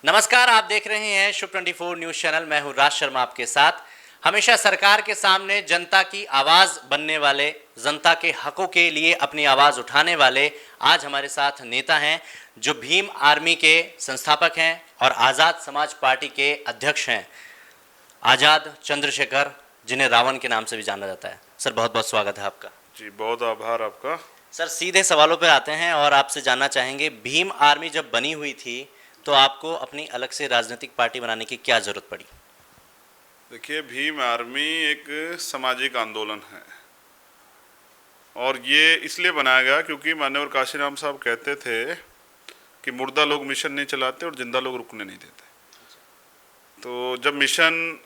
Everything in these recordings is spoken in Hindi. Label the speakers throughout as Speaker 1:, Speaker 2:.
Speaker 1: नमस्कार, आप देख रहे हैं शुभ 24 न्यूज चैनल। मैं हूं राज शर्मा आपके साथ। हमेशा सरकार के सामने जनता की आवाज बनने वाले, जनता के हकों के लिए अपनी आवाज उठाने वाले आज हमारे साथ नेता हैं जो भीम आर्मी के संस्थापक हैं और आज़ाद समाज पार्टी के अध्यक्ष हैं, आज़ाद चंद्रशेखर, जिन्हें रावण के नाम से भी जाना जाता है। सर, बहुत बहुत स्वागत है आपका।
Speaker 2: जी, बहुत आभार आपका।
Speaker 1: सर, सीधे सवालों पर आते हैं और आपसे जानना चाहेंगे, भीम आर्मी जब बनी हुई थी तो आपको अपनी अलग से राजनीतिक पार्टी बनाने की क्या जरूरत पड़ी?
Speaker 2: देखिए, भीम आर्मी एक सामाजिक आंदोलन है और ये इसलिए बनाया गया क्योंकि मान्यवर काशीराम साहब कहते थे कि मुर्दा लोग मिशन नहीं चलाते और जिंदा लोग रुकने नहीं देते। तो जब मिशन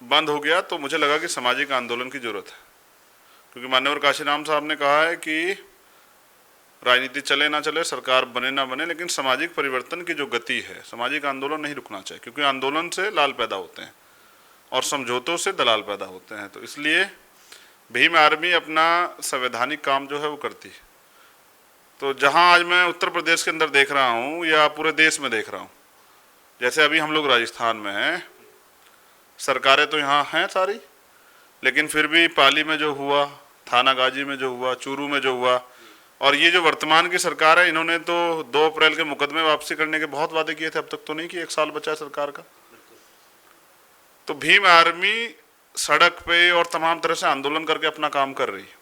Speaker 2: बंद हो गया तो मुझे लगा कि सामाजिक आंदोलन की जरूरत है, क्योंकि मान्यवर काशीराम साहब ने कहा है कि राजनीति चले ना चले, सरकार बने ना बने, लेकिन सामाजिक परिवर्तन की जो गति है, सामाजिक आंदोलन नहीं रुकना चाहिए, क्योंकि आंदोलन से लाल पैदा होते हैं और समझौतों से दलाल पैदा होते हैं। तो इसलिए भीम आर्मी अपना संवैधानिक काम जो है वो करती है। तो जहां आज मैं उत्तर प्रदेश के अंदर देख रहा हूं या पूरे देश में देख रहा हूं, जैसे अभी हम लोग राजस्थान में हैं, सरकारें तो यहाँ हैं सारी, लेकिन फिर भी पाली में जो हुआ, थानागाजी में जो हुआ, चूरू में जो हुआ, और ये जो वर्तमान की सरकार है, इन्होंने तो 2 अप्रैल के मुकदमे वापसी करने के बहुत वादे किए थे, अब तक तो नहीं किए। 1 साल बचा है सरकार का। तो भीम आर्मी सड़क पे और तमाम तरह से आंदोलन करके अपना काम कर रही है,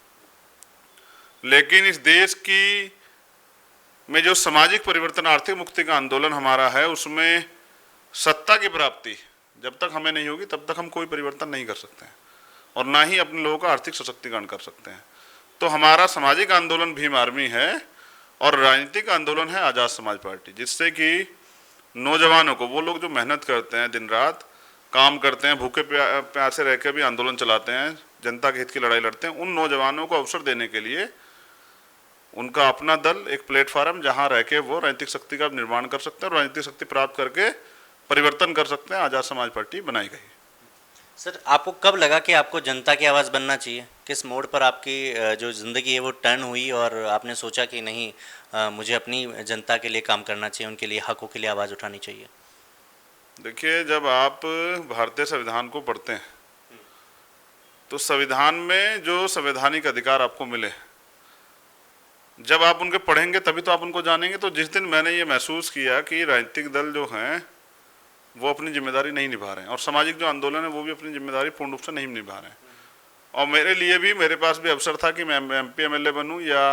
Speaker 2: लेकिन इस देश की में जो सामाजिक परिवर्तन, आर्थिक मुक्ति का आंदोलन हमारा है, उसमें सत्ता की प्राप्ति जब तक हमें नहीं होगी तब तक हम कोई परिवर्तन नहीं कर सकते हैं और ना ही अपने लोगों का आर्थिक सशक्तिकरण कर सकते हैं। तो हमारा सामाजिक आंदोलन भीम आर्मी है और राजनीतिक आंदोलन है आज़ाद समाज पार्टी, जिससे कि नौजवानों को, वो लोग जो मेहनत करते हैं, दिन रात काम करते हैं, भूखे प्यासे रह के भी आंदोलन चलाते हैं, जनता के हित की लड़ाई लड़ते हैं, उन नौजवानों को अवसर देने के लिए उनका अपना दल, एक प्लेटफार्म जहां रह के वो राजनीतिक शक्ति का निर्माण कर सकते हैं और राजनीतिक शक्ति प्राप्त करके परिवर्तन कर सकते हैं। आज़ाद समाज पार्टी बनाई गई।
Speaker 1: सर, आपको कब लगा कि आपको जनता की आवाज़ बनना चाहिए? किस मोड़ पर आपकी जो ज़िंदगी है वो टर्न हुई और आपने सोचा कि नहीं, मुझे अपनी जनता के लिए काम करना चाहिए, उनके लिए, हकों के लिए आवाज़ उठानी चाहिए?
Speaker 2: देखिए, जब आप भारतीय संविधान को पढ़ते हैं तो संविधान में जो संवैधानिक अधिकार आपको मिले, जब आप उनके पढ़ेंगे तभी तो आप उनको जानेंगे। तो जिस दिन मैंने ये महसूस किया कि राजनीतिक दल जो हैं वो अपनी जिम्मेदारी नहीं निभा रहे हैं और सामाजिक जो आंदोलन है वो भी अपनी जिम्मेदारी पूर्ण रूप से नहीं निभा रहे हैं, और मेरे लिए भी, मेरे पास भी अवसर था कि मैं MP MLA बनूं या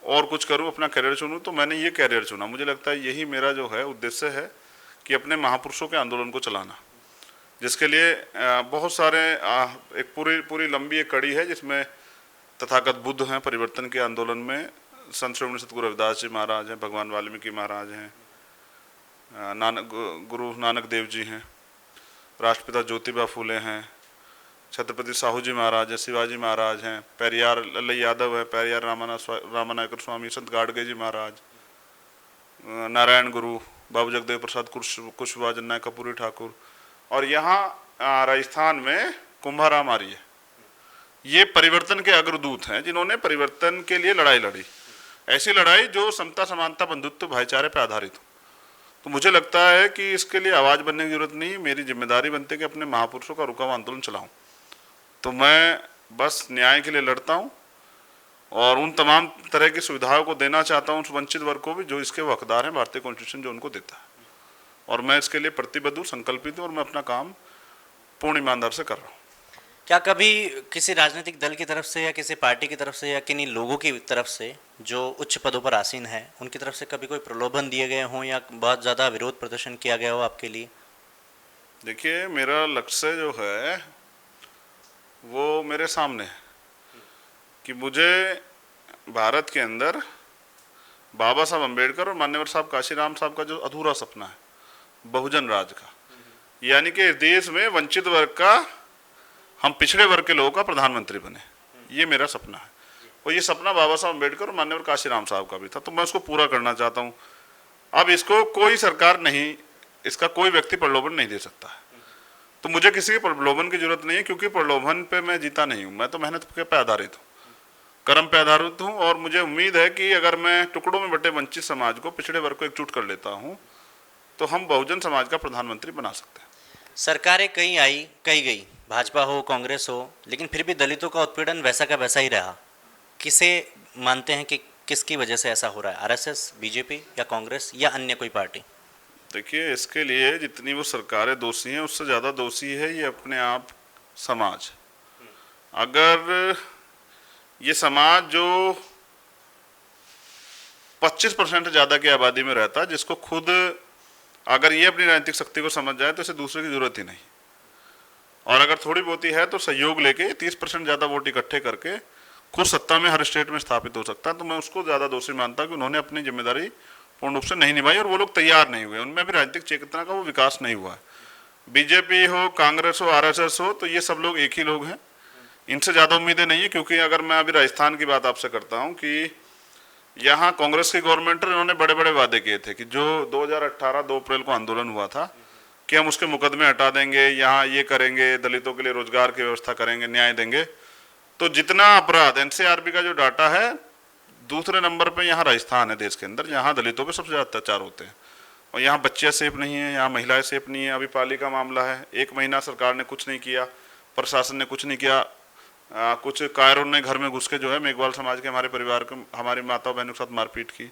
Speaker 2: और कुछ करूं, अपना करियर चुनूं, तो मैंने ये करियर चुना। मुझे लगता है यही मेरा जो है उद्देश्य है कि अपने महापुरुषों के आंदोलन को चलाना, जिसके लिए बहुत सारे एक पूरी लंबी एक कड़ी है, जिसमें तथागत बुद्ध हैं परिवर्तन के आंदोलन में, संत श्रोमणी सतगुरु रविदास जी महाराज हैं, भगवान वाल्मीकि महाराज हैं, गुरु नानक देव जी हैं, राष्ट्रपिता ज्योतिबा फूले हैं, छत्रपति साहू जी महाराज हैं, शिवाजी महाराज हैं, पेरियार लल्लई यादव है, पेरियार रामानायकर स्वामी, संत गाडगे जी महाराज, नारायण गुरु, बाबू जगदेव प्रसाद कुशवाहा, जन्नाय कपूरी ठाकुर, और यहाँ राजस्थान में कुंभाराम आर्य, ये परिवर्तन के अग्रदूत हैं, जिन्होंने परिवर्तन के लिए लड़ाई लड़ी, ऐसी लड़ाई जो समता, समानता, बंधुत्व, भाईचारे पर आधारित हो। तो मुझे लगता है कि इसके लिए आवाज़ बनने की जरूरत नहीं है, मेरी जिम्मेदारी बनती है कि अपने महापुरुषों का रुका हुआ आंदोलन चलाऊं। तो मैं बस न्याय के लिए लड़ता हूं और उन तमाम तरह की सुविधाओं को देना चाहता हूं उस वंचित वर्ग को भी, जो इसके वो हकदार हैं, भारतीय कॉन्स्टिट्यूशन जो उनको देता है, और मैं इसके लिए प्रतिबद्ध हूँ, संकल्पित हूँ, और मैं अपना काम पूर्ण ईमानदार से कर रहा हूँ।
Speaker 1: क्या कभी किसी राजनीतिक दल की तरफ से या किसी पार्टी की तरफ से या किन्हीं लोगों की तरफ से जो उच्च पदों पर आसीन है, उनकी तरफ से कभी कोई प्रलोभन दिए गए हों या बहुत ज़्यादा विरोध प्रदर्शन किया गया हो आपके लिए?
Speaker 2: देखिए, मेरा लक्ष्य जो है वो मेरे सामने है कि मुझे भारत के अंदर बाबा साहब अम्बेडकर और मान्यवर साहब काशीराम साहब का जो अधूरा सपना है बहुजन राज का, यानी कि इस देश में वंचित वर्ग का, हम पिछड़े वर्ग के लोगों का प्रधानमंत्री बने, ये मेरा सपना है। और ये सपना बाबा साहब अम्बेडकर और मान्यवर काशीराम साहब का भी था, तो मैं उसको पूरा करना चाहता हूँ। अब इसको कोई सरकार नहीं, इसका कोई व्यक्ति प्रलोभन नहीं दे सकता है, तो मुझे किसी के प्रलोभन की जरूरत नहीं है, क्योंकि प्रलोभन पे मैं जीता नहीं हूँ, मैं तो मेहनत पे आधारित हूँ, कर्म पे आधारित हूँ। और मुझे उम्मीद है कि अगर मैं टुकड़ों में बटे वंचित समाज को, पिछड़े वर्ग को एकजुट कर लेता हूँ तो हम बहुजन समाज का प्रधानमंत्री बना सकते हैं।
Speaker 1: सरकारें कई आई कई गई, भाजपा हो कांग्रेस हो, लेकिन फिर भी दलितों का उत्पीड़न वैसा का वैसा ही रहा। किसे मानते हैं कि किसकी वजह से ऐसा हो रहा है, आरएसएस, बीजेपी या कांग्रेस या अन्य कोई पार्टी?
Speaker 2: देखिए, इसके लिए जितनी वो सरकारें दोषी हैं उससे ज़्यादा दोषी है ये अपने आप समाज। अगर ये समाज जो 25% ज़्यादा की आबादी में रहता है, जिसको खुद अगर ये अपनी राजनीतिक शक्ति को समझ जाए तो इसे दूसरे की जरूरत ही नहीं, और अगर थोड़ी बहुत ही है तो सहयोग लेके 30% ज़्यादा वोट इकट्ठे करके खुद सत्ता में हर स्टेट में स्थापित हो सकता है, तो मैं उसको ज़्यादा दोषी मानता हूँ कि उन्होंने अपनी जिम्मेदारी पूर्ण रूप से नहीं निभाई और वो लोग तैयार नहीं हुए, उनमें भी राजनीतिक चेतना का वो विकास नहीं हुआ है। बीजेपी हो, कांग्रेस हो, आरएसएस हो, तो ये सब लोग एक ही लोग हैं, इनसे ज़्यादा उम्मीदें नहीं है। क्योंकि अगर मैं अभी राजस्थान की बात आपसे करता हूँ कि यहाँ कांग्रेस की गवर्नमेंट ने इन्होंने बड़े बड़े वादे किए थे कि जो 2018 2 अप्रैल को आंदोलन हुआ था कि हम उसके मुकदमे हटा देंगे, यहाँ ये करेंगे, दलितों के लिए रोजगार की व्यवस्था करेंगे, न्याय देंगे। तो जितना अपराध, एनसीआरबी का जो डाटा है, दूसरे नंबर पे यहाँ राजस्थान है देश के अंदर, यहाँ दलितों पे सबसे ज़्यादा अत्याचार होते हैं। और यहाँ बच्चियाँ सेफ नहीं है, यहाँ महिलाएं सेफ नहीं है। अभी पाली का मामला है, 1 महीना सरकार ने कुछ नहीं किया, प्रशासन ने कुछ नहीं किया। कुछ कायरों ने घर में घुस के जो है मेघवाल समाज के हमारे परिवार को, हमारी माता बहनों के साथ मारपीट की।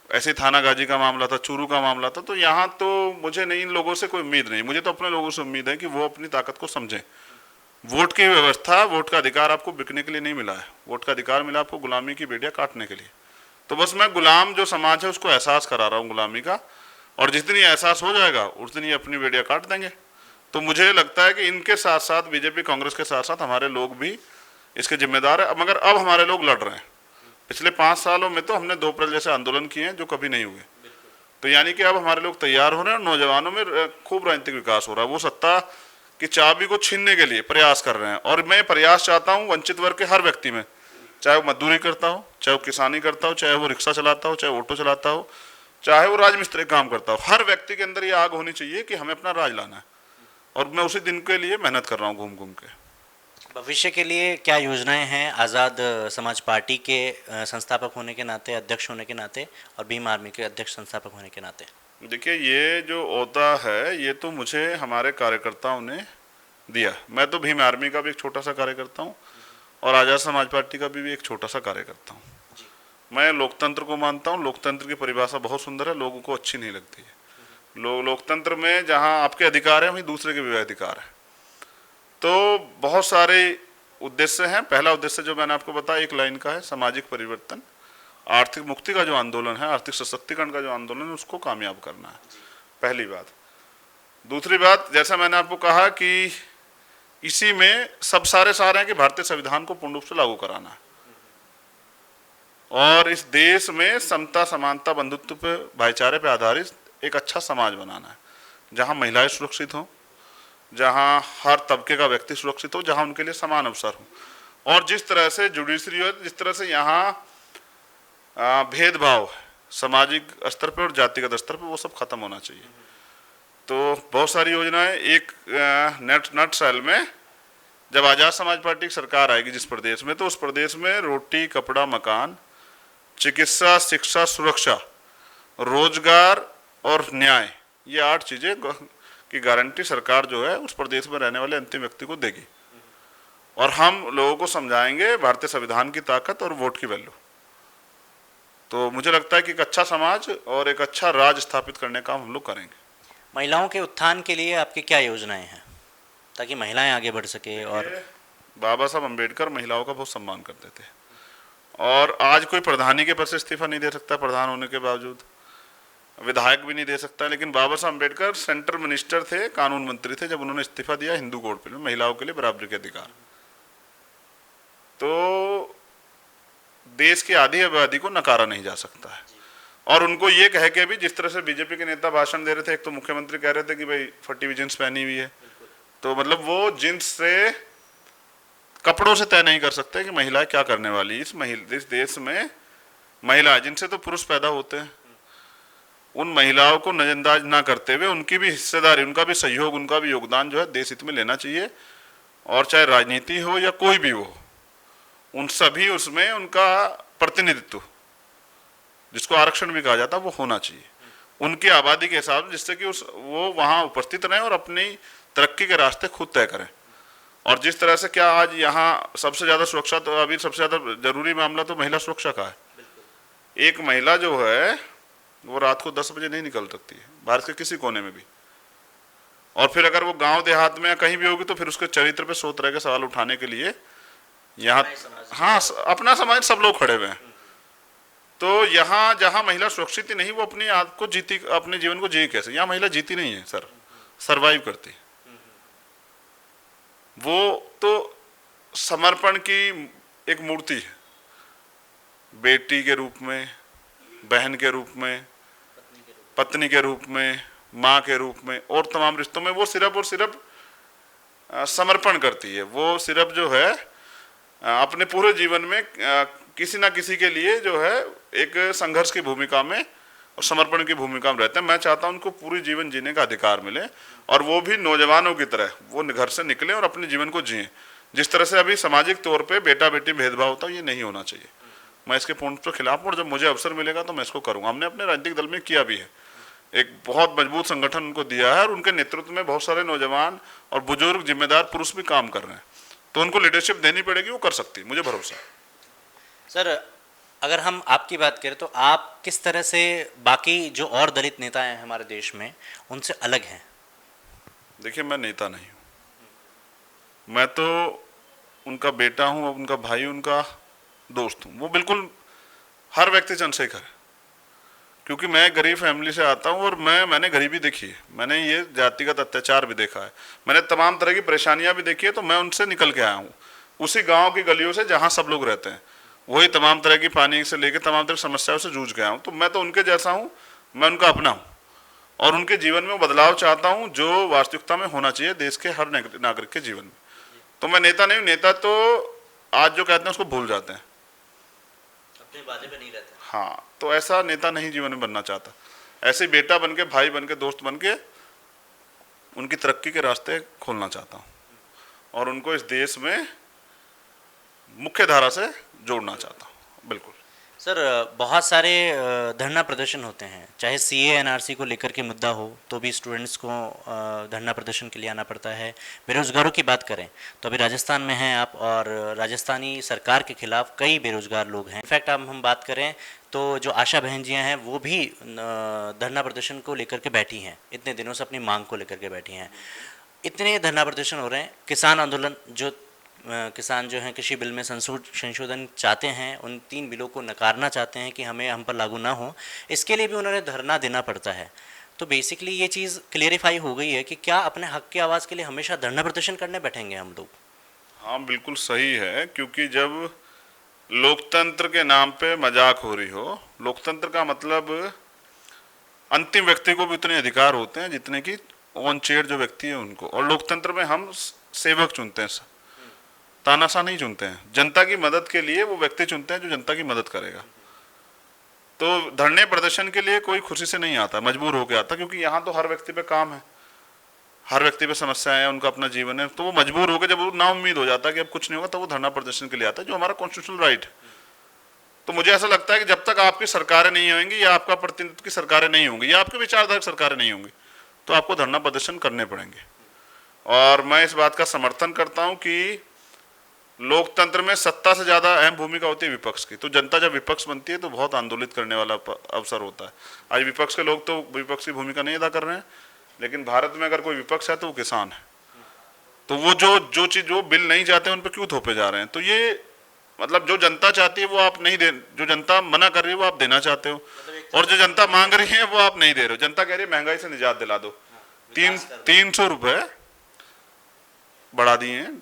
Speaker 2: ऐसे थाना गाजी का मामला था, चूरू का मामला था। तो यहाँ तो मुझे नहीं, इन लोगों से कोई उम्मीद नहीं, मुझे तो अपने लोगों से उम्मीद है कि वो अपनी ताकत को समझें। वोट की व्यवस्था, वोट का अधिकार आपको बिकने के लिए नहीं मिला है, वोट का अधिकार मिला आपको गुलामी की बेड़ियाँ काटने के लिए। तो बस मैं गुलाम जो समाज है उसको एहसास करा रहा हूँ गुलामी का, और जिस दिन ये एहसास हो जाएगा उस दिन ये अपनी बेड़ियाँ काट देंगे। तो मुझे लगता है कि इनके साथ साथ बीजेपी कांग्रेस के साथ साथ हमारे लोग भी इसके जिम्मेदार है। मगर अब हमारे लोग लड़ रहे हैं। पिछले 5 सालों में तो हमने 2 अप्रैल जैसे आंदोलन किए हैं जो कभी नहीं हुए। तो यानी कि अब हमारे लोग तैयार हो रहे हैं और नौजवानों में खूब राजनीतिक विकास हो रहा है। वो सत्ता की चाबी को छीनने के लिए प्रयास कर रहे हैं, और मैं प्रयास चाहता हूँ वंचित वर्ग के हर व्यक्ति में, चाहे वो मजदूरी करता हो, चाहे वो किसानी करता हो, चाहे वो रिक्शा चलाता हो, चाहे ऑटो चलाता हो, चाहे वो राजमिस्त्री काम करता हो, हर व्यक्ति के अंदर ये आग होनी चाहिए कि हमें अपना राज लाना है। और मैं उसी दिन के लिए मेहनत कर रहा हूँ घूम घूम के।
Speaker 1: भविष्य के लिए क्या योजनाएं हैं आज़ाद समाज पार्टी के संस्थापक होने के नाते, अध्यक्ष होने के नाते, और भीम आर्मी के अध्यक्ष संस्थापक होने के नाते?
Speaker 2: देखिए, ये जो ओहदा है ये तो मुझे हमारे कार्यकर्ताओं ने दिया। मैं तो भीम आर्मी का भी एक छोटा सा कार्यकर्ता हूँ और आज़ाद समाज पार्टी का भी एक छोटा सा कार्यकर्ता हूँ। मैं लोकतंत्र को मानता हूँ। लोकतंत्र की परिभाषा बहुत सुंदर है, लोगों को अच्छी नहीं लगती है। लोकतंत्र में जहाँ आपके अधिकार है वहीं दूसरे के भी अधिकार है। तो बहुत सारे उद्देश्य हैं। पहला उद्देश्य जो मैंने आपको बताया, एक लाइन का है, सामाजिक परिवर्तन, आर्थिक मुक्ति का जो आंदोलन है, आर्थिक सशक्तिकरण का जो आंदोलन है, उसको कामयाब करना है, पहली बात। दूसरी बात, जैसा मैंने आपको कहा कि इसी में सब सारे हैं कि भारतीय संविधान को पूर्ण रूप से लागू कराना है और इस देश में समता, समानता, बंधुत्व पे, भाईचारे पे आधारित एक अच्छा समाज बनाना है, जहाँ महिलाएं सुरक्षित हों, जहाँ हर तबके का व्यक्ति सुरक्षित हो, जहाँ उनके लिए समान अवसर हो। और जिस तरह से जुडिशरी है, जिस तरह से यहाँ भेदभाव है सामाजिक स्तर पर और जातिगत स्तर पर, वो सब खत्म होना चाहिए। तो बहुत सारी योजनाएं, एक नट सेल में जब आज़ाद समाज पार्टी की सरकार आएगी जिस प्रदेश में, तो उस प्रदेश में रोटी, कपड़ा, मकान, चिकित्सा, शिक्षा, सुरक्षा, रोजगार और न्याय, ये 8 चीज़ें की गारंटी सरकार जो है उस प्रदेश में रहने वाले अंतिम व्यक्ति को देगी। और हम लोगों को समझाएंगे भारतीय संविधान की ताकत और वोट की वैल्यू। तो मुझे लगता है कि एक अच्छा समाज और एक अच्छा राज स्थापित करने का हम लोग करेंगे।
Speaker 1: महिलाओं के उत्थान के लिए आपकी क्या योजनाएं हैं ताकि महिलाएं आगे बढ़ सके? और
Speaker 2: बाबा साहब अम्बेडकर महिलाओं का बहुत सम्मान करते थे, और आज कोई प्रधानी के पद से इस्तीफा नहीं दे सकता, प्रधान होने के बावजूद विधायक भी नहीं दे सकता। लेकिन बाबा साहब अम्बेडकर सेंट्रल मिनिस्टर थे, कानून मंत्री थे, जब उन्होंने इस्तीफा दिया हिंदू कोड पे, महिलाओं के लिए बराबरी के अधिकार। तो देश की आधी आबादी को नकारा नहीं जा सकता है। और उनको ये कह के भी, जिस तरह से बीजेपी के नेता भाषण दे रहे थे, एक तो मुख्यमंत्री कह रहे थे कि भाई फटी हुई जींस पहनी हुई है, तो मतलब वो जींस से, कपड़ों से तय नहीं कर सकते कि महिला क्या करने वाली। इस देश में महिला जिनसे तो पुरुष पैदा होते हैं, उन महिलाओं को नजरअंदाज ना करते हुए उनकी भी हिस्सेदारी, उनका भी सहयोग, उनका भी योगदान जो है देश हित में लेना चाहिए। और चाहे राजनीति हो या कोई भी हो, उन सभी उसमें उनका प्रतिनिधित्व, जिसको आरक्षण भी कहा जाता है, वो होना चाहिए। उनकी आबादी के हिसाब से, जिससे कि वो वहाँ उपस्थित रहें और अपनी तरक्की के रास्ते खुद तय करें। और जिस तरह से क्या आज यहाँ सबसे ज़्यादा सुरक्षा, तो अभी सबसे ज़्यादा जरूरी मामला तो महिला सुरक्षा का है। एक महिला जो है वो रात को 10 बजे नहीं निकल सकती है भारत के किसी कोने में भी, और फिर अगर वो गांव देहात में या कहीं भी होगी तो फिर उसके चरित्र पे 100 तरह के सवाल उठाने के लिए यहाँ, हाँ, अपना समाज सब लोग खड़े हुए हैं। तो यहाँ जहाँ महिला सुरक्षित ही नहीं, वो अपने आप को जीती, अपने जीवन को जी कैसे? यहाँ महिला जीती नहीं है सर, सरवाइव करती है। वो तो समर्पण की एक मूर्ति है, बेटी के रूप में, बहन के रूप में, पत्नी के रूप में, माँ के रूप में, और तमाम रिश्तों में वो सिर्फ और सिर्फ समर्पण करती है। वो सिर्फ जो है अपने पूरे जीवन में किसी ना किसी के लिए जो है एक संघर्ष की भूमिका में और समर्पण की भूमिका में रहते हैं। मैं चाहता हूं उनको पूरी जीवन जीने का अधिकार मिले, और वो भी नौजवानों की तरह वो घर से निकले और अपने जीवन को जिए। जिस तरह से अभी सामाजिक तौर पे बेटा बेटी भेदभाव होता है, ये नहीं होना चाहिए। मैं इसके पूर्ण के खिलाफ हूँ, और जब मुझे अवसर मिलेगा तो मैं इसको करूँगा। हमने अपने राजनीतिक दल में किया भी है, एक बहुत मजबूत संगठन उनको दिया है, और उनके नेतृत्व में बहुत सारे नौजवान और बुजुर्ग जिम्मेदार पुरुष भी काम कर रहे हैं। तो उनको लीडरशिप देनी पड़ेगी, वो कर सकती है, मुझे भरोसा है।
Speaker 1: सर, अगर हम आपकी बात करें तो आप किस तरह से बाकी जो और दलित नेता हैं हमारे देश में उनसे अलग हैं?
Speaker 2: देखिए, मैं नेता नहीं हूँ, मैं तो उनका बेटा हूँ, उनका भाई, उनका दोस्त हूँ। वो बिल्कुल हर व्यक्ति चंद्रशेखर है, क्योंकि मैं गरीब फैमिली से आता हूँ, और मैंने गरीबी देखी है, मैंने ये जातिगत अत्याचार भी देखा है, मैंने तमाम तरह की परेशानियाँ भी देखी है। तो मैं उनसे निकल के आया हूँ, उसी गाँव की गलियों से जहाँ सब लोग रहते हैं, वही तमाम तरह की पानी से लेकर तमाम तरह की समस्याओं से जूझ गया हूँ। तो मैं तो उनके जैसा हूँ, मैं उनका अपना हूँ, और उनके जीवन में बदलाव चाहता हूँ जो वास्तविकता में होना चाहिए देश के हर नागरिक के जीवन में। तो मैं नेता नहीं हूँ, नेता तो आज जो कहते हैं उसको भूल जाते हैं,
Speaker 1: अपने बाजे पे नहीं रहते।
Speaker 2: हाँ, तो ऐसा नेता नहीं जीवन में बनना चाहता। ऐसे बेटा बन के, भाई बन के, दोस्त बन के उनकी तरक्की के रास्ते खोलना चाहता हूँ, और उनको इस देश में मुख्य धारा से जोड़ना चाहता हूँ। बिल्कुल
Speaker 1: सर, बहुत सारे धरना प्रदर्शन होते हैं, चाहे सीए एनआरसी को लेकर के मुद्दा हो तो भी स्टूडेंट्स को धरना प्रदर्शन के लिए आना पड़ता है। बेरोजगारों की बात करें तो अभी राजस्थान में हैं आप, और राजस्थानी सरकार के खिलाफ कई बेरोजगार लोग हैं। इनफैक्ट अब हम बात करें तो जो आशा बहन जियाँ हैं वो भी धरना प्रदर्शन को लेकर के बैठी हैं, इतने दिनों से अपनी मांग को लेकर के बैठी हैं। इतने धरना प्रदर्शन हो रहे हैं। किसान आंदोलन, जो किसान जो हैं कृषि बिल में संशोधन चाहते हैं, उन 3 बिलों को नकारना चाहते हैं कि हम पर लागू ना हो, इसके लिए भी उन्होंने धरना देना पड़ता है। तो बेसिकली ये चीज़ क्लियरिफाई हो गई है कि क्या अपने हक की आवाज़ के लिए हमेशा धरना प्रदर्शन करने बैठेंगे हम लोग?
Speaker 2: हाँ, बिल्कुल सही है, क्योंकि जब लोकतंत्र के नाम पे मजाक हो रही हो, लोकतंत्र का मतलब अंतिम व्यक्ति को भी उतने अधिकार होते हैं जितने कि ऑन चेयर जो व्यक्ति है उनको। और लोकतंत्र में हम सेवक चुनते हैं, तानाशाह नहीं चुनते हैं। जनता की मदद के लिए वो व्यक्ति चुनते हैं जो जनता की मदद करेगा। तो धरने प्रदर्शन के लिए कोई खुशी से नहीं आता, मजबूर होकर आता, क्योंकि यहाँ तो हर व्यक्ति पे काम है, हर व्यक्ति पे समस्याएं हैं, उनका अपना जीवन है। तो वो मजबूर होकर, जब वो नाउम्मीद हो जाता है कि अब कुछ नहीं होगा, तो वो धरना प्रदर्शन के लिए आता है, जो हमारा कॉन्स्टिट्यूशनल राइट है। तो मुझे ऐसा लगता है कि जब तक आपकी सरकारें नहीं होंगी, या आपका प्रतिनिधित्व की सरकारें नहीं होंगी, या आपके विचारधारक सरकारें नहीं होंगी, तो आपको धरना प्रदर्शन करने पड़ेंगे। और मैं इस बात का समर्थन करता हूँ कि लोकतंत्र में सत्ता से ज़्यादा अहम भूमिका होती है विपक्ष की। तो जनता जब विपक्ष बनती है तो बहुत आंदोलित करने वाला अवसर होता है। आज विपक्ष के लोग तो विपक्ष की भूमिका नहीं अदा कर रहे हैं, लेकिन भारत में अगर कोई विपक्ष है तो वो किसान है। तो वो जो चीज़, जो बिल नहीं चाहते उन पर क्यों थोपे जा रहे हैं? तो ये मतलब जो जनता चाहती है वो आप नहीं दे, जो जनता मना कर रही है वो आप देना चाहते हो, और जो जनता मांग रही है वो आप नहीं दे रहे हो। जनता कह रही है महंगाई से निजात दिला दो, 300 रुपये बढ़ा दिए हैं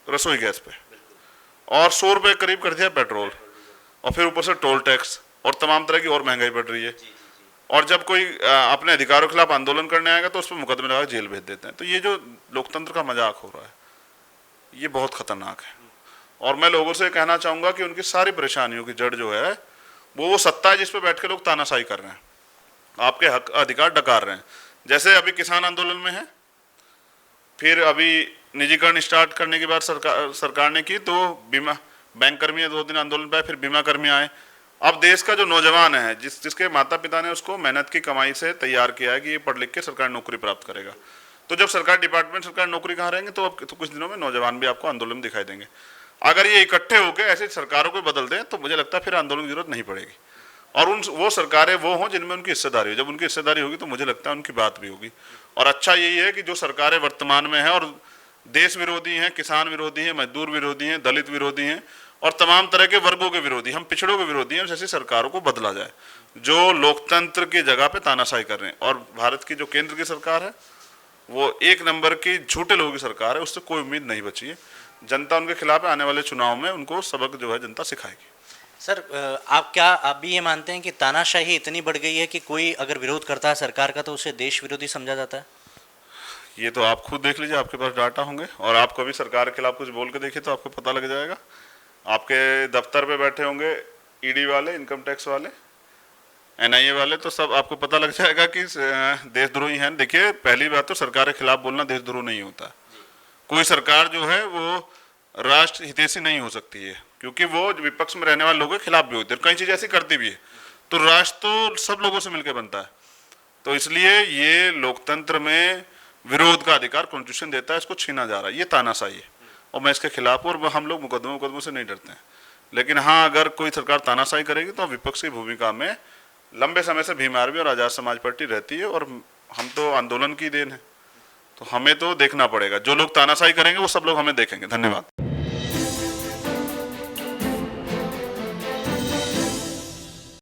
Speaker 2: रसोई गैस पे, और 100 रुपये करीब कर दिया पेट्रोल, और फिर ऊपर से टोल टैक्स और तमाम तरह की और महंगाई बढ़ रही है। और जब कोई अपने अधिकारों के खिलाफ आंदोलन करने आएगा तो उस पर मुकदमे लगा जेल भेज देते हैं। तो ये जो लोकतंत्र का मजाक हो रहा है, ये बहुत खतरनाक है। और मैं लोगों से कहना चाहूँगा कि उनकी सारी परेशानियों की जड़ जो है वो सत्ता है जिस पर बैठ के लोग तानाशाही कर रहे हैं, आपके हक अधिकार डकार रहे हैं। जैसे अभी किसान आंदोलन में है, फिर अभी निजीकरण स्टार्ट करने के बाद सरकार ने की, तो बीमा बैंक कर्मी 2 दिन आंदोलन पे आए, फिर बीमा कर्मी आए। अब देश का जो नौजवान है, जिसके माता पिता ने उसको मेहनत की कमाई से तैयार किया है कि ये पढ़ लिख के सरकारी नौकरी प्राप्त करेगा, तो जब सरकारी डिपार्टमेंट सरकारी नौकरी कहाँ रहेंगे, तो अब तो कुछ दिनों में नौजवान भी आपको आंदोलन में दिखाई देंगे। अगर ये इकट्ठे होकर ऐसे सरकारों को बदल दें तो मुझे लगता है फिर आंदोलन की जरूरत नहीं पड़ेगी, और वो सरकारें वो हों जिनमें उनकी हिस्सेदारी हो। जब उनकी हिस्सेदारी होगी तो मुझे लगता है उनकी बात भी होगी। और अच्छा यही है कि जो सरकारें वर्तमान में हैं और देश विरोधी हैं, किसान विरोधी हैं, मजदूर विरोधी हैं, दलित विरोधी हैं और तमाम तरह के वर्गों के विरोधी, हम पिछड़ों के विरोधी हैं, ऐसी सरकारों को बदला जाए जो लोकतंत्र की जगह पे तानाशाही कर रहे हैं। और भारत की जो केंद्र की सरकार है वो एक नंबर की झूठे लोगों की सरकार है, उससे कोई उम्मीद नहीं बची है। जनता उनके खिलाफ है, आने वाले चुनाव में उनको सबक जो है जनता सिखाएगी।
Speaker 1: सर, आप भी ये मानते हैं कि तानाशाही इतनी बढ़ गई है कि कोई अगर विरोध करता है सरकार का तो उसे देश विरोधी समझा जाता है?
Speaker 2: ये तो आप खुद देख लीजिए, आपके पास डाटा होंगे, और आप कभी सरकार के खिलाफ कुछ बोल के देखिए तो आपको पता लग जाएगा। आपके दफ्तर पे बैठे होंगे ईडी वाले, इनकम टैक्स वाले, एनआईए वाले, तो सब आपको पता लग जाएगा कि देशद्रोही हैं। देखिए, पहली बात तो सरकार के खिलाफ बोलना देशद्रोह नहीं होता। कोई सरकार जो है वो राष्ट्र हितैषी नहीं हो सकती है, क्योंकि वो विपक्ष में रहने वाले लोगों के खिलाफ भी होती है, कई चीजें ऐसी करती भी है। तो राष्ट्र तो सब लोगों से मिलकर बनता है, तो इसलिए ये लोकतंत्र में विरोध का अधिकार कॉन्स्टिट्यूशन देता है, इसको छीना जा रहा है, ये तानाशाही है और मैं इसके खिलाफ हूं। और हम लोग मुकदमों से नहीं डरते हैं, लेकिन हाँ, अगर कोई सरकार तानाशाही करेगी तो विपक्ष की भूमिका में लंबे समय से भीम आर्मी और आजाद समाज पार्टी रहती है, और हम तो आंदोलन की देन है, तो हमें तो देखना पड़ेगा। जो लोग तानाशाही करेंगे वो सब लोग हमें देखेंगे। धन्यवाद।